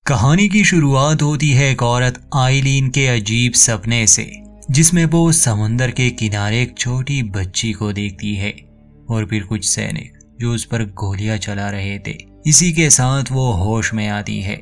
कहानी की शुरुआत होती है एक औरत आइलीन के अजीब सपने से, जिसमें वो समुंदर के किनारे एक छोटी बच्ची को देखती है और फिर कुछ सैनिक जो उस पर गोलियां चला रहे थे। इसी के साथ वो होश में आती है।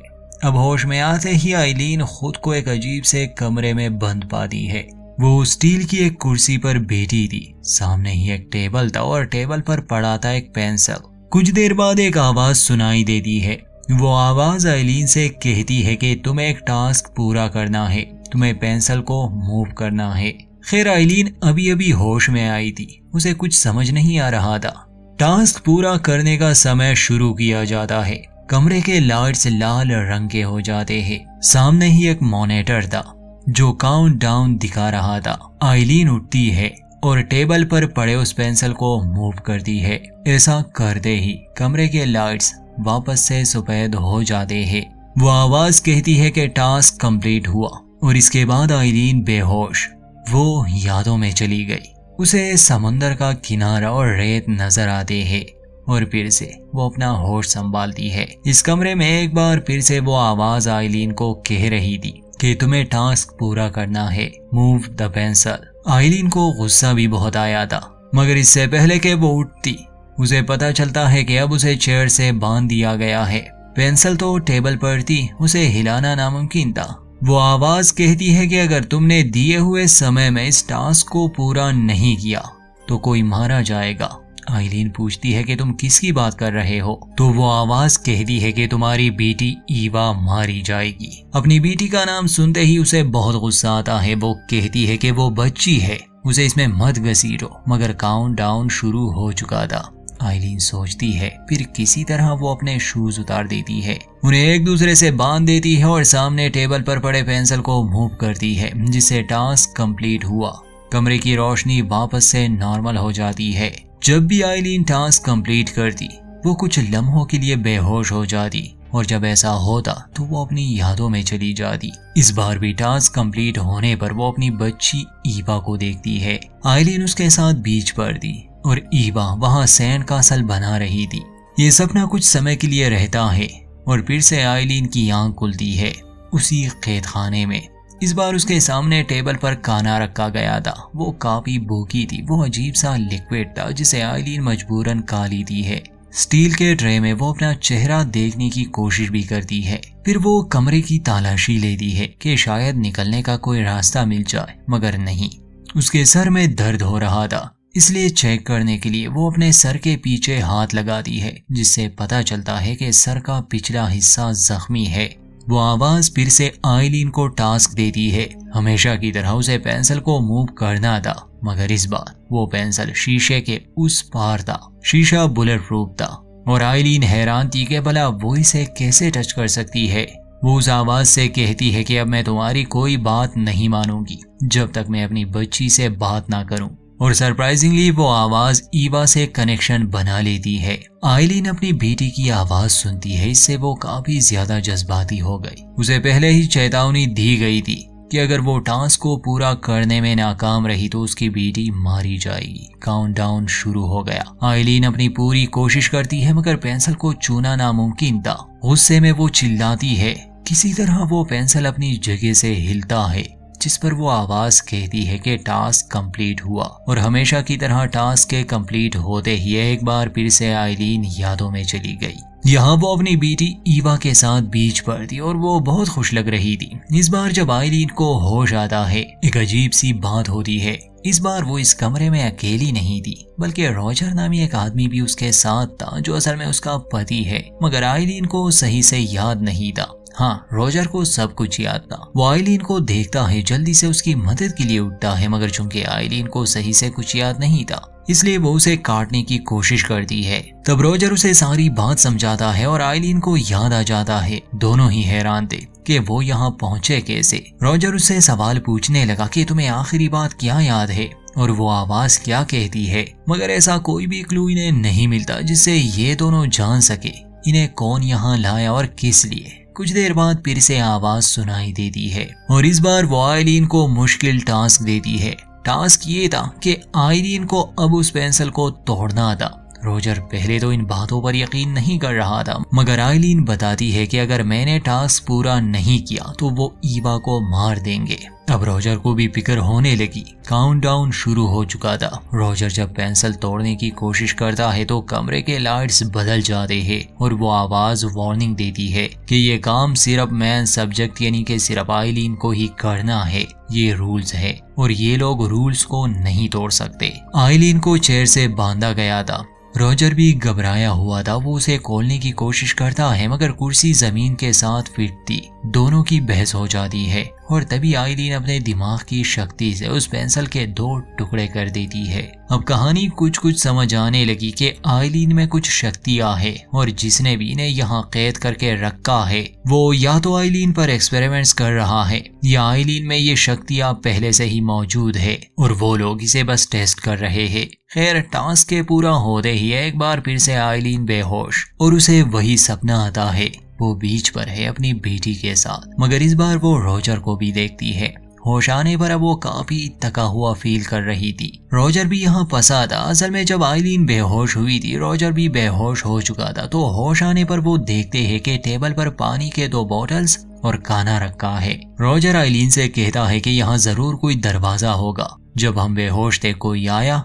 अब होश में आते ही आइलीन खुद को एक अजीब से कमरे में बंद पाती है। वो स्टील की एक कुर्सी पर बैठी थी। सामने ही एक टेबल था और टेबल पर पड़ा था एक पेंसिल। कुछ देर बाद एक आवाज सुनाई देती है। वो आवाज आइलीन से कहती है कि तुम्हें एक टास्क पूरा करना है, तुम्हें पेंसिल को मूव करना है। खैर आइलीन अभी अभी होश में आई थी, उसे कुछ समझ नहीं आ रहा था। टास्क पूरा करने का समय शुरू किया जाता है। कमरे के लाइट्स लाल रंग के हो जाते हैं। सामने ही एक मॉनिटर था जो काउंट डाउन दिखा रहा था। आइलीन उठती है और टेबल पर पड़े उस पेंसिल को मूव करती है। ऐसा करते ही कमरे के लाइट्स वापस से सफेद हो जाते हैं। वो आवाज कहती है कि टास्क कंप्लीट हुआ और इसके बाद आइलीन बेहोश वो यादों में चली गई। उसे समंदर का किनारा और रेत नजर आते हैं और फिर से वो अपना होश संभालती है। इस कमरे में एक बार फिर से वो आवाज आइलीन को कह रही थी कि तुम्हें टास्क पूरा करना है, मूव द पेंसिल। आइलीन को गुस्सा भी बहुत आया था, मगर इससे पहले कि वो उठती उसे पता चलता है कि अब उसे चेयर से बांध दिया गया है। पेंसिल तो टेबल पर थी, उसे हिलाना नामुमकिन था। वो आवाज कहती है कि अगर तुमने दिए हुए समय में इस टास्क को पूरा नहीं किया तो कोई मारा जाएगा। आइलीन पूछती है कि तुम किसकी बात कर रहे हो? तो वो आवाज कहती है कि तुम्हारी बेटी ईवा मारी जाएगी। अपनी बेटी का नाम सुनते ही उसे बहुत गुस्सा आता है। वो कहती है कि वो बच्ची है, उसे इसमें मत घसीटो, मगर काउंट डाउन शुरू हो चुका था। आइलीन सोचती है, फिर किसी तरह वो अपने शूज उतार देती है, उन्हें एक दूसरे से बांध देती है और सामने टेबल पर पड़े पेंसिल को मूव करती है, जिससे टास्क कंप्लीट हुआ। कमरे की रोशनी वापस से नॉर्मल हो जाती है। जब भी आइलीन टास्क कंप्लीट करती वो कुछ लम्हों के लिए बेहोश हो जाती और जब ऐसा होता तो वो अपनी यादों में चली जाती। इस बार भी टास्क कंप्लीट होने पर वो अपनी बच्ची ईवा को देखती है। आइलीन उसके साथ बीच पर थी और ईवा वहां सैंड कासल बना रही थी। ये सपना कुछ समय के लिए रहता है और फिर से आइलीन की आंख खुलती है उसी कैद खाने में। इस बार उसके सामने टेबल पर खाना रखा गया था। वो काफी भूखी थी। वो अजीब सा लिक्विड था जिसे आइलीन मजबूरन खा लेती है। स्टील के ट्रे में वो अपना चेहरा देखने की कोशिश भी करती है। फिर वो कमरे की तलाशी लेती है कि शायद निकलने का कोई रास्ता मिल जाए, मगर नहीं। उसके सर में दर्द हो रहा था, इसलिए चेक करने के लिए वो अपने सर के पीछे हाथ लगाती है, जिससे पता चलता है कि सर का पिछला हिस्सा जख्मी है। वो आवाज फिर से आइलीन को टास्क देती है। हमेशा की तरह उसे पेंसिल को मूव करना था, मगर इस बार वो पेंसिल शीशे के उस पार था। शीशा बुलेट प्रूफ था और आइलीन हैरान थी कि भला वो इसे कैसे टच कर सकती है। वो उस आवाज से कहती है कि अब मैं तुम्हारी कोई बात नहीं मानूंगी जब तक मैं अपनी बच्ची से बात ना करूं। और सरप्राइजिंगली वो आवाज ईवा से कनेक्शन बना लेती है। आइलीन अपनी बेटी की आवाज सुनती है, इससे वो काफी ज्यादा जज्बाती हो गई। उसे पहले ही चेतावनी दी गई थी कि अगर वो टास्क को पूरा करने में नाकाम रही तो उसकी बेटी मारी जाएगी। काउंटडाउन शुरू हो गया। आइलीन अपनी पूरी कोशिश करती है, मगर पेंसिल को छूना नामुमकिन था। गुस्से में वो चिल्लाती है। किसी तरह वो पेंसिल अपनी जगह से हिलता है, जिस पर वो आवाज कहती है कि टास्क कंप्लीट हुआ। और हमेशा की तरह टास्क के कंप्लीट होते ही एक बार फिर से आइलीन यादों में चली गई। यहाँ वो अपनी बेटी ईवा के साथ बीच पर थी और वो बहुत खुश लग रही थी। इस बार जब आइलीन को होश आता है, एक अजीब सी बात होती है। इस बार वो इस कमरे में अकेली नहीं थी, बल्कि रॉजर नामी एक आदमी भी उसके साथ था, जो असल में उसका पति है, मगर आइलीन को सही से याद नहीं था। हाँ, रॉजर को सब कुछ याद था। वो आइलीन को देखता है, जल्दी से उसकी मदद के लिए उठता है, मगर चूंकि आइलीन को सही से कुछ याद नहीं था, इसलिए वो उसे काटने की कोशिश करती है। तब रॉजर उसे सारी बात समझाता है और आइलीन को याद आ जाता है। दोनों ही हैरान थे कि वो यहाँ पहुँचे कैसे। रॉजर उससे सवाल पूछने लगा कि तुम्हें आखिरी बात क्या याद है और वो आवाज क्या कहती है, मगर ऐसा कोई भी क्लू इन्हें नहीं मिलता जिससे ये दोनों जान सके इन्हें कौन यहाँ लाया और किस लिए। कुछ देर बाद फिर से आवाज सुनाई देती है और इस बार वो आइलीन को मुश्किल टास्क देती है। टास्क ये था कि आइलीन को अब उस पेंसिल को तोड़ना था। रोजर पहले तो इन बातों पर यकीन नहीं कर रहा था, मगर आइलीन बताती है कि अगर मैंने टास्क पूरा नहीं किया तो वो ईवा को मार देंगे। अब रोजर को भी फिक्र होने लगी। काउंटडाउन शुरू हो चुका था। रोजर जब पेंसिल तोड़ने की कोशिश करता है तो कमरे के लाइट्स बदल जाते हैं और वो आवाज वार्निंग देती है कि ये काम सिर्फ मेन सब्जेक्ट यानी कि सिर्फ आइलीन को ही करना है। ये रूल्स है और ये लोग रूल्स को नहीं तोड़ सकते। आइलीन को चेयर से बांधा गया था। रोजर भी घबराया हुआ था। वो उसे खोलने की कोशिश करता है मगर कुर्सी जमीन के साथ फिटती। दोनों की बहस हो जाती है और तभी आइलीन अपने दिमाग की शक्ति से उस पेंसिल के 2 टुकड़े कर देती है। अब कहानी कुछ समझ आने लगी कि आइलीन में कुछ शक्तियां है और जिसने भी इन्हें यहाँ कैद करके रखा है वो या तो आइलीन पर एक्सपेरिमेंट्स कर रहा है या आइलीन में ये शक्तियां पहले से ही मौजूद है और वो लोग इसे बस टेस्ट कर रहे हैं। खैर टास्क के पूरा होते ही एक बार फिर से आइलीन बेहोश और उसे वही सपना आता है। वो बीच पर है अपनी बेटी के साथ, मगर इस बार वो रोजर को भी देखती है। होश आने पर अब वो काफी थका हुआ फील कर रही थी। रोजर भी यहाँ फंसा था। असल में जब आइलीन बेहोश हुई थी रोजर भी बेहोश हो चुका था। तो होश आने पर वो देखते हैं कि टेबल पर पानी के 2 बॉटल्स और खाना रखा है। रोजर आइलीन से कहता है कि यहाँ जरूर कोई दरवाजा होगा। जब हम बेहोश थे कोई आया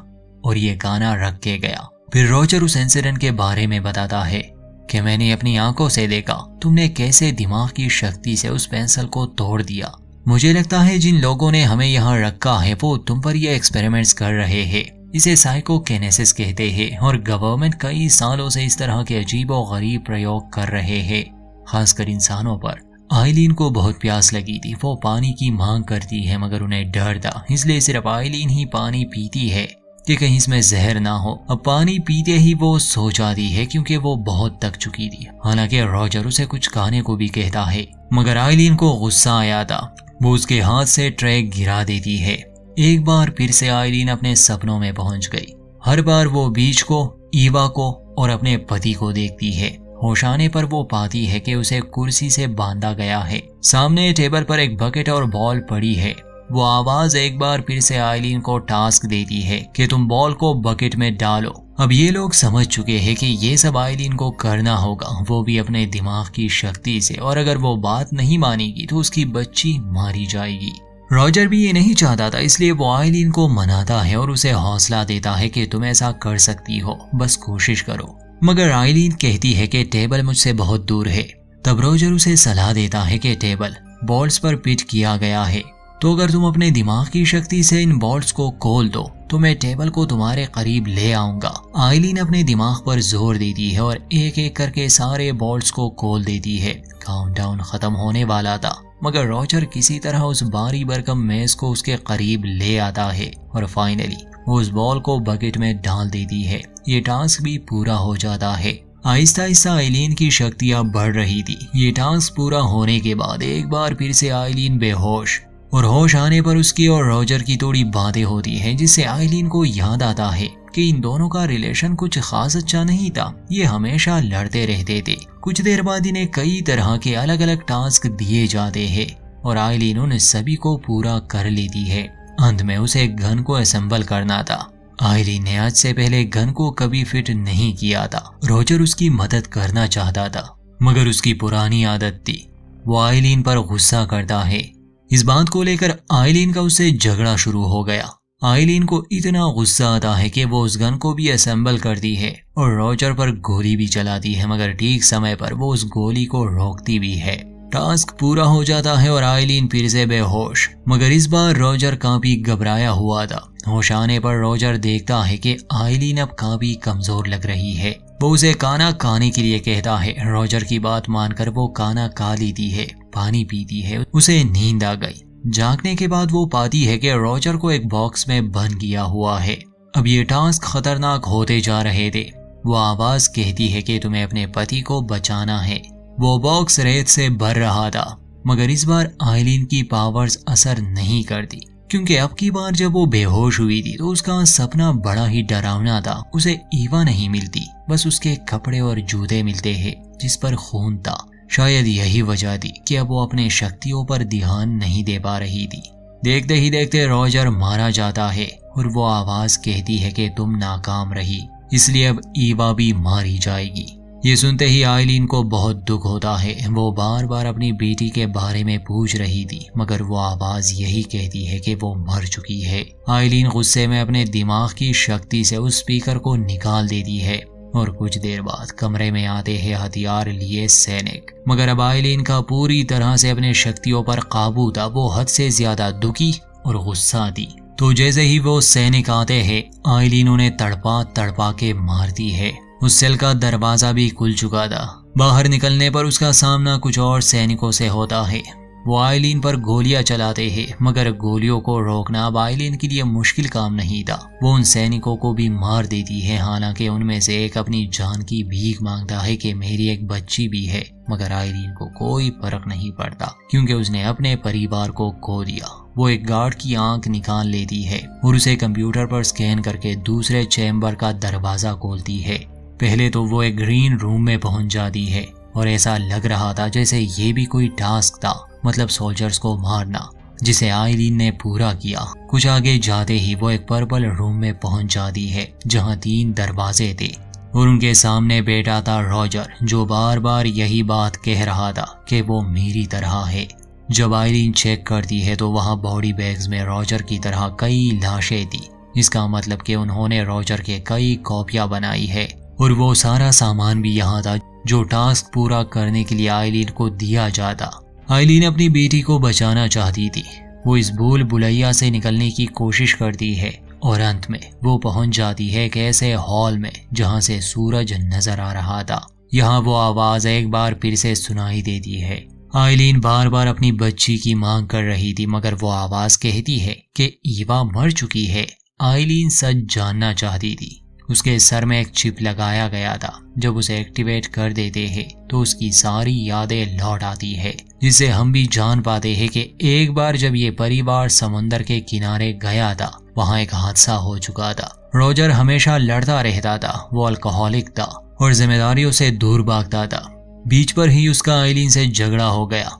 और ये खाना रख के गया। फिर रोजर उस इंसिडेंट के बारे में बताता है कि मैंने अपनी आंखों से देखा तुमने कैसे दिमाग की शक्ति से उस पेंसिल को तोड़ दिया। मुझे लगता है जिन लोगों ने हमें यहाँ रखा है वो तुम पर ये एक्सपेरिमेंट्स कर रहे हैं। इसे साइकोकिनेसिस कहते हैं और गवर्नमेंट कई सालों से इस तरह के अजीबो गरीब प्रयोग कर रहे हैं, खासकर इंसानों पर। आइलीन को बहुत प्यास लगी थी। वो पानी की मांग करती है मगर उन्हें डर था, इसलिए सिर्फ आइलीन ही पानी पीती है कि कहीं इसमें जहर ना हो। अब पानी पीते ही वो सो जाती है क्योंकि वो बहुत थक चुकी थी। हालांकि रोजर उसे कुछ खाने को भी कहता है मगर आइलीन को गुस्सा आया था। वो उसके हाथ से ट्रे गिरा देती है। एक बार फिर से आइलीन अपने सपनों में पहुंच गई। हर बार वो बीच को, ईवा को और अपने पति को देखती है। होश आने पर वो पाती है कि उसे कुर्सी से बांधा गया है। सामने टेबल पर एक बकेट और बॉल पड़ी है। वो आवाज एक बार फिर से आइलीन को टास्क देती है कि तुम बॉल को बकेट में डालो। अब ये लोग समझ चुके हैं कि ये सब आइलीन को करना होगा, वो भी अपने दिमाग की शक्ति से, और अगर वो बात नहीं मानेगी तो उसकी बच्ची मारी जाएगी। रोजर भी ये नहीं चाहता था, इसलिए वो आइलीन को मनाता है और उसे हौसला देता है कि तुम ऐसा कर सकती हो, बस कोशिश करो। मगर आइलीन कहती है कि टेबल मुझसे बहुत दूर है। तब रोजर उसे सलाह देता है कि टेबल बॉल्स पर फिट किया गया है, तो अगर तुम अपने दिमाग की शक्ति से इन बॉल्स को खोल दो तो मैं टेबल को तुम्हारे करीब ले आऊंगा। आइलीन अपने दिमाग पर जोर देती है और एक एक करके सारे बॉल्स को खोल देती है। काउंटडाउन खत्म होने वाला था मगर रोजर किसी तरह उस भारी भरकम मेज को उसके करीब ले आता है और फाइनली वो उस बॉल को बकेट में डाल देती है। ये टास्क भी पूरा हो जाता है। आहिस्ता आहिस्ता आइलीन की शक्तियां बढ़ रही थी। ये टास्क पूरा होने के बाद एक बार फिर से आइलीन बेहोश, और होश आने पर उसकी और रोजर की थोड़ी बातें होती हैं, जिससे आइलीन को याद आता है कि इन दोनों का रिलेशन कुछ खास अच्छा नहीं था। ये हमेशा लड़ते रहते थे। कुछ देर बाद इन्हें कई तरह के अलग अलग टास्क दिए जाते हैं और आइलीन उन सभी को पूरा कर लेती है। अंत में उसे गन को असेंबल करना था। आइलीन ने आज से पहले गन को कभी फिट नहीं किया था। रोजर उसकी मदद करना चाहता था मगर उसकी पुरानी आदत थी, वो आइलीन पर गुस्सा करता है। इस बात को लेकर आइलीन का उससे झगड़ा शुरू हो गया। आइलीन को इतना गुस्सा आता है कि वो उस गन को भी असेंबल करती है और रोजर पर गोली भी चलाती है, मगर ठीक समय पर वो उस गोली को रोकती भी है। टास्क पूरा हो जाता है और आइलीन फिर से बेहोश, मगर इस बार रोजर काफी घबराया हुआ था। होश आने पर रोजर देखता है कि आइलीन अब काफी कमजोर लग रही है। वो उसे खाना खाने के लिए कहता है। रोजर की बात मानकर वो खाना खा लेती है, पानी पीती है। उसे नींद आ गई। जागने के बाद वो पाती है कि रोजर को एक बॉक्स में बंद किया हुआ है। अब ये टास्क खतरनाक होते जा रहे थे। वो आवाज कहती है कि तुम्हें अपने पति को बचाना है। वो बॉक्स रेत से भर रहा था मगर इस बार आइलीन की पावर्स असर नहीं करती, क्योंकि अब की बार जब वो बेहोश हुई थी तो उसका सपना बड़ा ही डरावना था। उसे ईवा नहीं मिलती, बस उसके कपड़े और जूते मिलते हैं जिस पर खून था। शायद यही वजह थी कि अब वो अपने शक्तियों पर ध्यान नहीं दे पा रही थी। देखते ही देखते रोजर मारा जाता है और वो आवाज कहती है कि तुम नाकाम रही। इसलिए अब ईवा भी मारी जाएगी। ये सुनते ही आइलीन को बहुत दुख होता है। वो बार बार अपनी बेटी के बारे में पूछ रही थी, मगर वो आवाज यही कहती है कि वो मर चुकी है। आइलीन गुस्से में अपने दिमाग की शक्ति से उस स्पीकर को निकाल देती है और कुछ देर बाद कमरे में आते हैं हथियार लिए सैनिक। मगर अब आइलीन का पूरी तरह से अपने शक्तियों पर काबू था। वो हद से ज्यादा दुखी और गुस्सा थी। तो जैसे ही वो सैनिक आते हैं, आइलीन उन्हें तड़पा तड़पा के मारती है। उस सेल का दरवाजा भी खुल चुका था। बाहर निकलने पर उसका सामना कुछ और सैनिकों से होता है। वो आइलीन पर गोलियां चलाते हैं, मगर गोलियों को रोकना अब आइलीन के लिए मुश्किल काम नहीं था। वो उन सैनिकों को भी मार देती है। हालांकि उनमें से एक अपनी जान की भीख मांगता है कि मेरी एक बच्ची भी है, मगर आइलीन को कोई फर्क नहीं पड़ता क्योंकि उसने अपने परिवार को खो दिया। वो एक गार्ड की आंख निकाल लेती है और उसे कंप्यूटर पर स्कैन करके दूसरे चैम्बर का दरवाजा खोलती है। पहले तो वो एक ग्रीन रूम में पहुंच जाती है और ऐसा लग रहा था जैसे ये भी कोई टास्क था, मतलब सोल्जर्स को मारना, जिसे आइलीन ने पूरा किया। कुछ आगे जाते ही वो एक पर्पल रूम में पहुंच जाती है जहां 3 दरवाजे थे और उनके सामने बैठा था रॉजर, जो बार बार यही बात कह रहा था कि वो मेरी तरह है। जब आइलीन चेक करती है तो वहां बॉडी बैग्स में रॉजर की तरह कई लाशें थी। इसका मतलब कि उन्होंने रॉजर के कई कॉपियां बनाई है और वो सारा सामान भी यहाँ था जो टास्क पूरा करने के लिए आइलीन को दिया जाता। आइलीन अपनी बेटी को बचाना चाहती थी। वो इस भूल भुलैया से निकलने की कोशिश करती है और अंत में वो पहुंच जाती है एक ऐसे हॉल में जहां से सूरज नजर आ रहा था। यहाँ वो आवाज एक बार फिर से सुनाई देती है। आइलीन बार बार अपनी बच्ची की मांग कर रही थी, मगर वो आवाज कहती है कि ईवा मर चुकी है। आइलीन सच जानना चाहती थी। उसके सर में एक चिप लगाया गया था। जब उसे एक्टिवेट कर देते हैं तो उसकी सारी यादें लौट आती है, जिससे हम भी जान पाते हैं कि एक बार जब ये परिवार समुंदर के किनारे गया था, वहाँ एक हादसा हो चुका था। रॉजर हमेशा लड़ता रहता था। वो अल्कोहलिक था और जिम्मेदारियों से दूर भागता था। बीच पर ही उसका आइलीन से झगड़ा हो गया।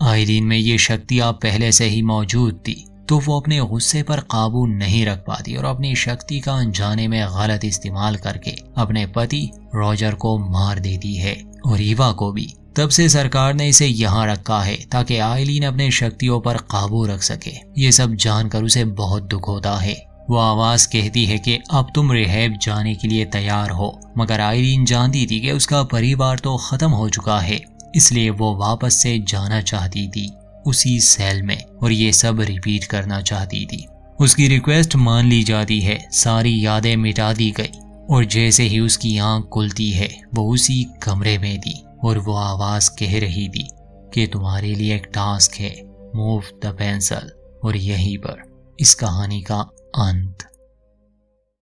आइलीन में ये शक्ति आप पहले से ही मौजूद थी, तो वो अपने गुस्से पर काबू नहीं रख पाती और अपनी शक्ति का अनजाने में गलत इस्तेमाल करके अपने पति रॉजर को मार देती है और ईवा को भी। तब से सरकार ने इसे यहाँ रखा है ताकि आइलीन अपने शक्तियों पर काबू रख सके। ये सब जानकर उसे बहुत दुख होता है। वो आवाज कहती है कि अब तुम रिहैब जाने के लिए तैयार हो, मगर आइलीन जानती थी कि उसका परिवार तो खत्म हो चुका है, इसलिए वो वापस से जाना चाहती थी उसी सेल में और ये सब रिपीट करना चाहती थी। उसकी रिक्वेस्ट मान ली जाती है। सारी यादें मिटा दी गई और जैसे ही उसकी आंख खुलती है वो उसी कमरे में थी और वो आवाज कह रही थी कि तुम्हारे लिए एक टास्क है, मूव द पेंसिल। और यहीं पर इस कहानी का अंत।